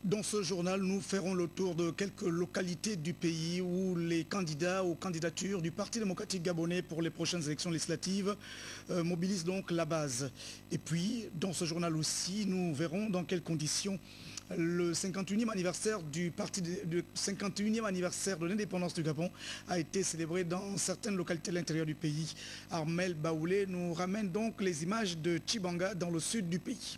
Dans ce journal, nous ferons le tour de quelques localités du pays où les candidats aux candidatures du Parti démocratique gabonais pour les prochaines élections législatives mobilisent donc la base. Et puis, dans ce journal aussi, nous verrons dans quelles conditions le 51e anniversaire du parti de 51e anniversaire de l'indépendance du Gabon a été célébré dans certaines localités de l'intérieur du pays. Armel Baoulé nous ramène donc les images de Tchibanga dans le sud du pays.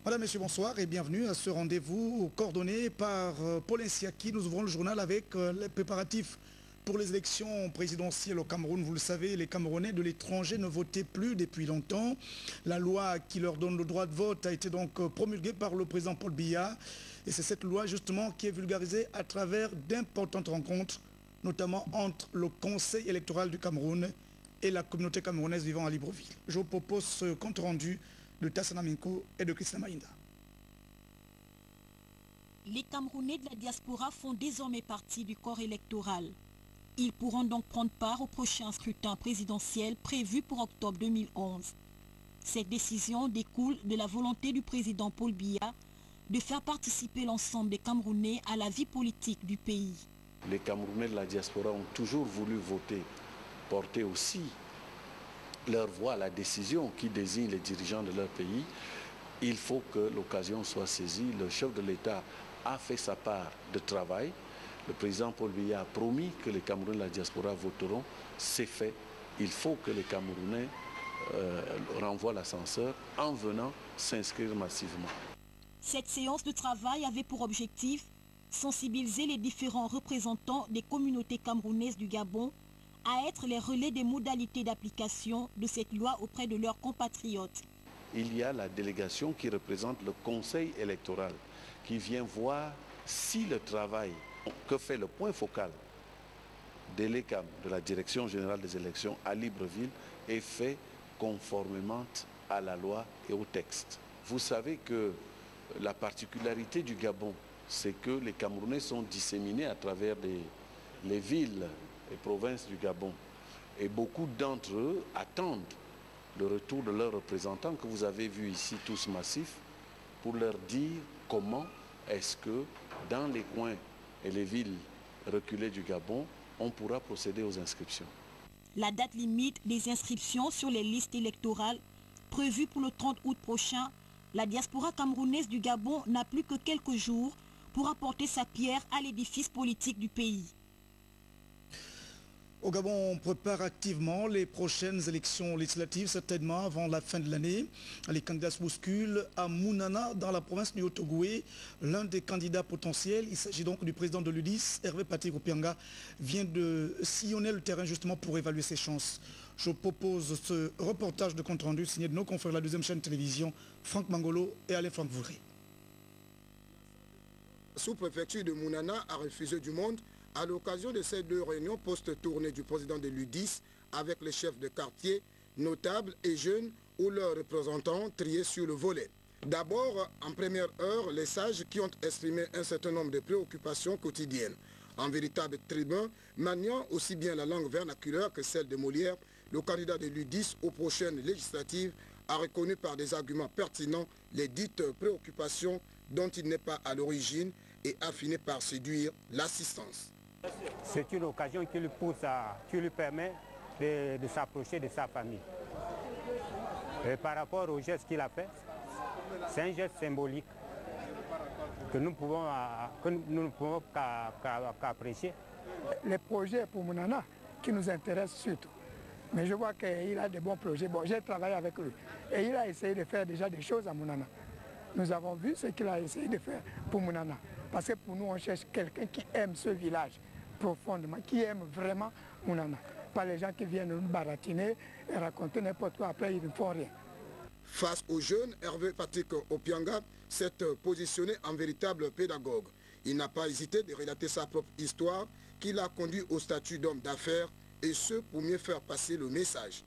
Madame, Monsieur, bonsoir et bienvenue à ce rendez-vous coordonné par Paul Insiaki. Nous ouvrons le journal avec les préparatifs pour les élections présidentielles au Cameroun. Vous le savez, les Camerounais de l'étranger ne votaient plus depuis longtemps. La loi qui leur donne le droit de vote a été donc promulguée par le président Paul Biya. Et c'est cette loi justement qui est vulgarisée à travers d'importantes rencontres, notamment entre le Conseil électoral du Cameroun et la communauté camerounaise vivant à Libreville. Je vous propose ce compte rendu de Tassana Minko et de Christina Maïnda. Les Camerounais de la diaspora font désormais partie du corps électoral. Ils pourront donc prendre part au prochain scrutin présidentiel prévu pour octobre 2011. Cette décision découle de la volonté du président Paul Biya de faire participer l'ensemble des Camerounais à la vie politique du pays. Les Camerounais de la diaspora ont toujours voulu voter, porter aussi leur voix à la décision qui désigne les dirigeants de leur pays. Il faut que l'occasion soit saisie. Le chef de l'État a fait sa part de travail. Le président Paul Biya a promis que les Camerounais de la diaspora voteront. C'est fait. Il faut que les Camerounais renvoient l'ascenseur en venant s'inscrire massivement. Cette séance de travail avait pour objectif sensibiliser les différents représentants des communautés camerounaises du Gabon à être les relais des modalités d'application de cette loi auprès de leurs compatriotes. Il y a la délégation qui représente le conseil électoral qui vient voir si le travail que fait le point focal de l'ECAM, de la Direction générale des élections à Libreville, est fait conformément à la loi et au texte. Vous savez que la particularité du Gabon, c'est que les Camerounais sont disséminés à travers les villes et provinces du Gabon. Et beaucoup d'entre eux attendent le retour de leurs représentants que vous avez vus ici, tous massifs, pour leur dire comment est-ce que dans les coins et les villes reculées du Gabon, on pourra procéder aux inscriptions. La date limite des inscriptions sur les listes électorales prévue pour le 30 août prochain, la diaspora camerounaise du Gabon n'a plus que quelques jours pour apporter sa pierre à l'édifice politique du pays. Au Gabon, on prépare activement les prochaines élections législatives, certainement avant la fin de l'année. Les candidats se bousculent à Mounana, dans la province du Haut-Ogoué. L'un des candidats potentiels, il s'agit donc du président de l'UDIS, Hervé Patrick Opianga, vient de sillonner le terrain justement pour évaluer ses chances. Je propose ce reportage de compte-rendu signé de nos confrères de la deuxième chaîne de télévision, Franck Mangolo et Alain Franck Voudry. La sous-préfecture de Mounana a refusé du monde à l'occasion de ces deux réunions post-tournée du président de l'UDIS avec les chefs de quartier, notables et jeunes ou leurs représentants triés sur le volet. D'abord, en première heure, les sages qui ont exprimé un certain nombre de préoccupations quotidiennes. En véritable tribun, maniant aussi bien la langue vernaculaire que celle de Molière, le candidat de l'UDIS aux prochaines législatives a reconnu par des arguments pertinents les dites préoccupations dont il n'est pas à l'origine et a fini par séduire l'assistance. C'est une occasion qui lui permet de s'approcher de sa famille. Et par rapport au geste qu'il a fait, c'est un geste symbolique que nous ne pouvons qu'apprécier. Les projets pour Mounana qui nous intéressent surtout. Mais je vois qu'il a de bons projets. Bon, j'ai travaillé avec lui. Et il a essayé de faire déjà des choses à Mounana. Nous avons vu ce qu'il a essayé de faire pour Mounana. Parce que pour nous, on cherche quelqu'un qui aime ce village profondément, qui aime vraiment Mounana. Pas les gens qui viennent nous baratiner et raconter n'importe quoi, après ils ne font rien. Face aux jeunes, Hervé Patrick Opianga s'est positionné en véritable pédagogue. Il n'a pas hésité de relater sa propre histoire qui l'a conduit au statut d'homme d'affaires et ce pour mieux faire passer le message.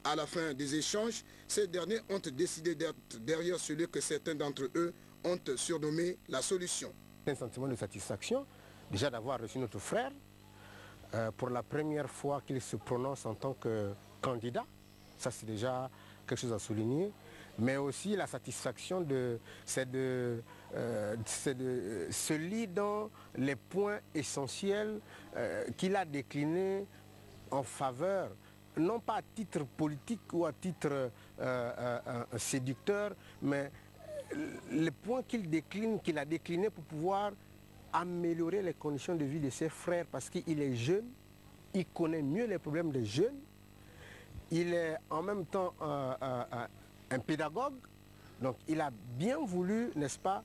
À la fin des échanges, ces derniers ont décidé d'être derrière celui que certains d'entre eux ont surnommé la solution. Un sentiment de satisfaction, déjà d'avoir reçu notre frère, pour la première fois qu'il se prononce en tant que candidat, ça c'est déjà quelque chose à souligner, mais aussi la satisfaction c'est de se lie dans les points essentiels qu'il a déclinés en faveur, non pas à titre politique ou à titre séducteur, mais les points qu'il a déclinés pour pouvoir améliorer les conditions de vie de ses frères, parce qu'il est jeune, il connaît mieux les problèmes des jeunes, il est en même temps un pédagogue, donc il a bien voulu, n'est-ce pas,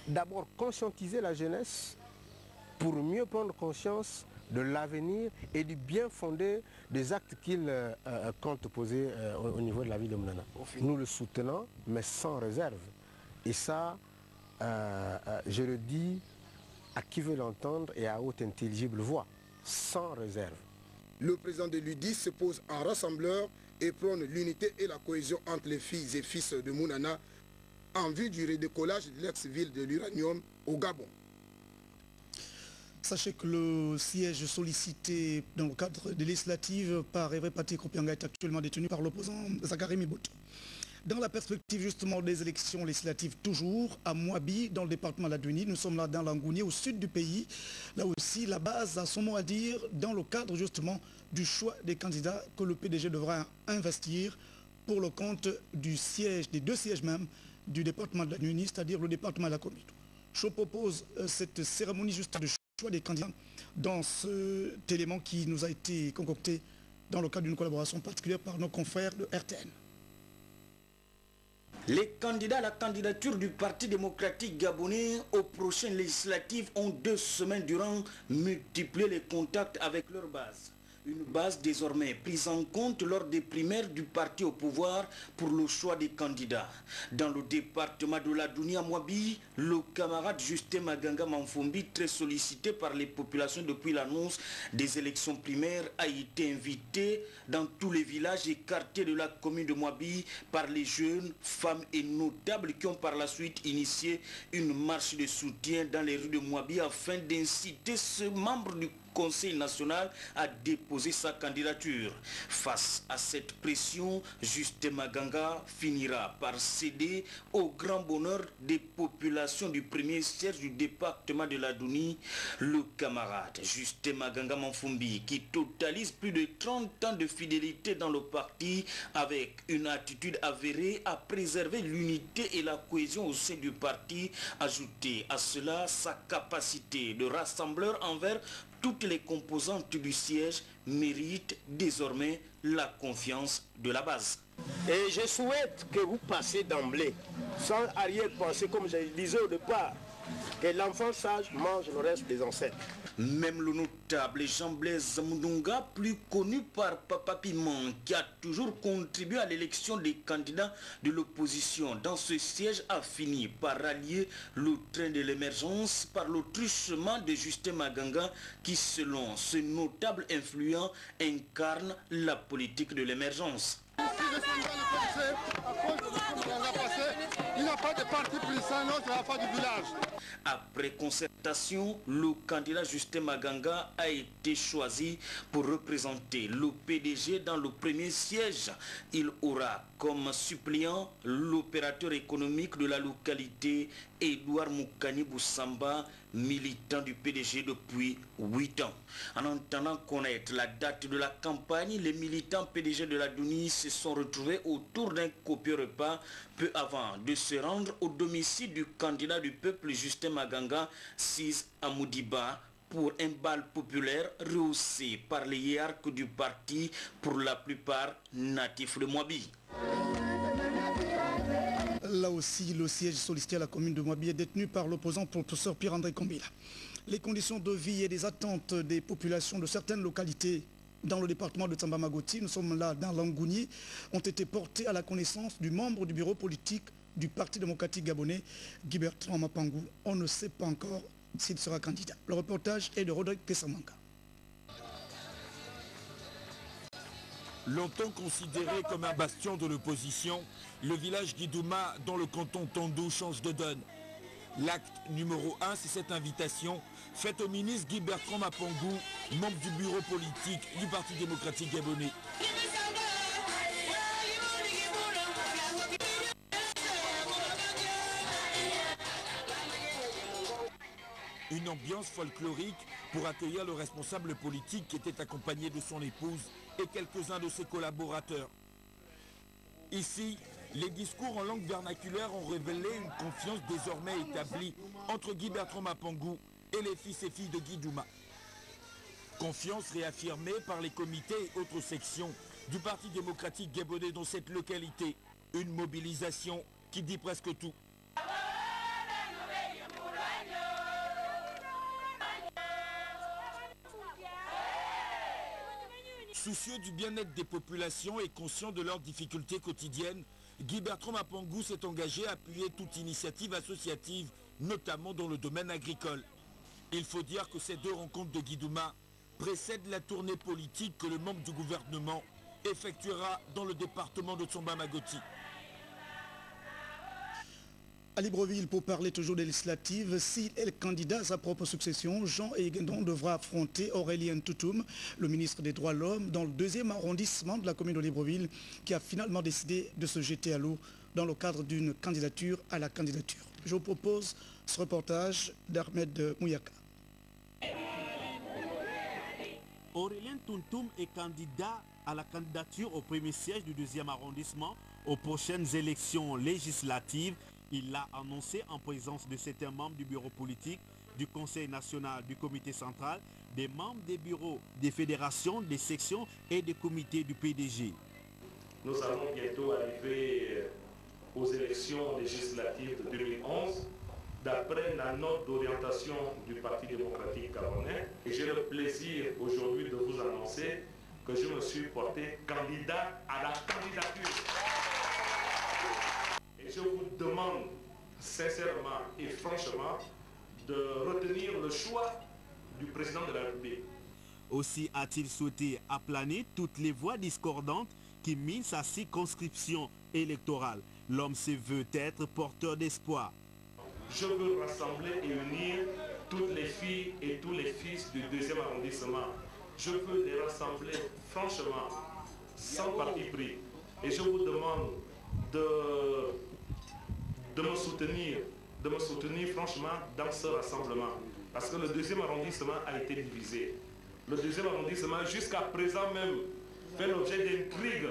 d'abord conscientiser la jeunesse pour mieux prendre conscience de l'avenir et du bien fondé des actes qu'il compte poser au niveau de la ville de Mounana. Nous le soutenons, mais sans réserve. Et ça, je le dis à qui veut l'entendre et à haute intelligible voix, sans réserve. Le président de l'UDIS se pose en rassembleur et prône l'unité et la cohésion entre les filles et fils de Mounana en vue du redécollage de l'ex-ville de l'uranium au Gabon. Sachez que le siège sollicité dans le cadre des législatives par Evre Pati Kopianga est actuellement détenu par l'opposant Zachary Miboto. Dans la perspective justement des élections législatives toujours, à Mouabi, dans le département de la Duni, nous sommes là dans l'Angouni, au sud du pays. Là aussi, la base a son mot à dire dans le cadre justement du choix des candidats que le PDG devra investir pour le compte du siège, des deux sièges même, du département de la Duni, c'est-à-dire le département de la Comité. Je propose cette cérémonie juste de choix des candidats dans cet élément qui nous a été concocté dans le cadre d'une collaboration particulière par nos confrères de RTN. Les candidats à la candidature du Parti démocratique gabonais aux prochaines législatives ont 2 semaines durant multiplié les contacts avec leur base. Une base désormais prise en compte lors des primaires du parti au pouvoir pour le choix des candidats. Dans le département de la Duni à Mouabi, le camarade Justin Maganga Manfombi, très sollicité par les populations depuis l'annonce des élections primaires, a été invité dans tous les villages et quartiers de la commune de Mouabi par les jeunes, femmes et notables qui ont par la suite initié une marche de soutien dans les rues de Mouabi afin d'inciter ce membre du Conseil national a déposé sa candidature. Face à cette pression, Justin Maganga finira par céder au grand bonheur des populations du premier siège du département de la Duni, le camarade Justin Maganga Manfombi, qui totalise plus de 30 ans de fidélité dans le parti avec une attitude avérée à préserver l'unité et la cohésion au sein du parti, ajouter à cela sa capacité de rassembleur envers toutes les composantes du siège méritent désormais la confiance de la base. Et je souhaite que vous passiez d'emblée, sans arrière-pensée, comme je le disais au départ, que l'enfant sage mange le reste des ancêtres. Même le notable Jean-Blaise Mundunga, plus connu par Papa Piment, qui a toujours contribué à l'élection des candidats de l'opposition dans ce siège, a fini par rallier le train de l'émergence par le truchement de Justin Maganga qui, selon ce notable influent, incarne la politique de l'émergence. Il n'y a pas de parti puissant dans la fin du village. Après concertation, le candidat Justin Maganga a été choisi pour représenter le PDG dans le premier siège. Il aura comme suppléant l'opérateur économique de la localité, Edouard Moukani Boussamba, militant du PDG depuis 8 ans. En entendant connaître la date de la campagne, les militants PDG de la Duni se sont retrouvés autour d'un copieux repas peu avant de se rendre au domicile du candidat du peuple Justin Maganga, Sis Amoudiba, pour un bal populaire rehaussé par les hiérarques du parti, pour la plupart natifs de Mouabi. Là aussi, le siège sollicité à la commune de Mouabi est détenu par l'opposant professeur Pierre-André Kombila. Les conditions de vie et des attentes des populations de certaines localités dans le département de Tsamba-Magoti, nous sommes là dans l'Angouni, ont été portées à la connaissance du membre du bureau politique du Parti démocratique gabonais, Guy Bertrand Mapangou. On ne sait pas encore s'il sera candidat. Le reportage est de Rodrigue Pessamanga. Longtemps considéré comme un bastion de l'opposition, le village Guidouma dans le canton Tondo change de donne. L'acte numéro 1, c'est cette invitation faite au ministre Guy Bertrand Mapangou, membre du bureau politique du Parti démocratique gabonais. Une ambiance folklorique pour accueillir le responsable politique qui était accompagné de son épouse et quelques-uns de ses collaborateurs. Ici, les discours en langue vernaculaire ont révélé une confiance désormais établie entre Guy Bertrand Mapongou et les fils et filles de Guy Douma. Confiance réaffirmée par les comités et autres sections du Parti démocratique gabonais dans cette localité. Une mobilisation qui dit presque tout. Soucieux du bien-être des populations et conscient de leurs difficultés quotidiennes, Guy Bertrand Mapongou s'est engagé à appuyer toute initiative associative, notamment dans le domaine agricole. Il faut dire que ces deux rencontres de Guy Douma précèdent la tournée politique que le membre du gouvernement effectuera dans le département de Tsomba-Magoti. À Libreville, pour parler toujours des législatives, s'il est le candidat à sa propre succession, Jean Eguendon devra affronter Aurélien Toutoum, le ministre des Droits de l'Homme, dans le 2e arrondissement de la commune de Libreville, qui a finalement décidé de se jeter à l'eau dans le cadre d'une candidature à la candidature. Je vous propose ce reportage d'Ahmed Mouyaka. Aurélien Toutoum est candidat à la candidature au premier siège du 2e arrondissement aux prochaines élections législatives. Il l'a annoncé en présence de certains membres du bureau politique, du Conseil national, du comité central, des membres des bureaux, des fédérations, des sections et des comités du PDG. Nous allons bientôt arriver aux élections législatives de 2011, d'après la note d'orientation du Parti démocratique gabonais. Et j'ai le plaisir aujourd'hui de vous annoncer que je me suis porté candidat à la candidature. Et je vous demande sincèrement et franchement de retenir le choix du président de la République. Aussi a-t-il souhaité aplaner toutes les voix discordantes qui minent sa circonscription électorale. L'homme se veut être porteur d'espoir. Je veux rassembler et unir toutes les filles et tous les fils du 2e arrondissement. Je veux les rassembler franchement, sans parti pris. Et je vous demande de me soutenir franchement dans ce rassemblement. Parce que le 2e arrondissement a été divisé. Le 2e arrondissement, jusqu'à présent même, fait l'objet d'intrigues.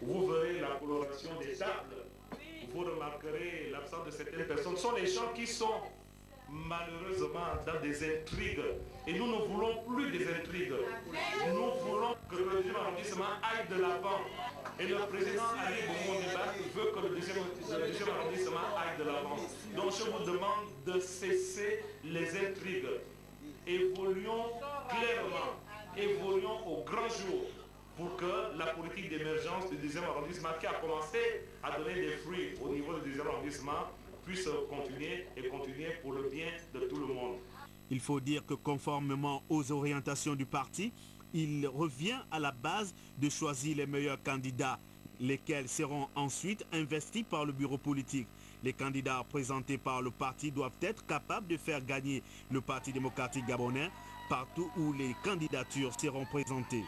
Vous verrez la coloration des tables. Vous remarquerez l'absence de certaines personnes. Ce sont les gens qui sont malheureusement dans des intrigues. Et nous ne voulons plus des intrigues. Nous voulons que le 2e arrondissement aille de l'avant. Et le président Ali Bongo Ondimba veut que le 2e arrondissement aille de l'avant. Donc je vous demande de cesser les intrigues. Évoluons clairement, évoluons au grand jour pour que la politique d'émergence du 2e arrondissement qui a commencé à donner des fruits au niveau du 2e arrondissement puisse continuer et continuer pour le bien de tout le monde. Il faut dire que conformément aux orientations du parti, il revient à la base de choisir les meilleurs candidats, lesquels seront ensuite investis par le bureau politique. Les candidats présentés par le parti doivent être capables de faire gagner le Parti démocratique gabonais partout où les candidatures seront présentées.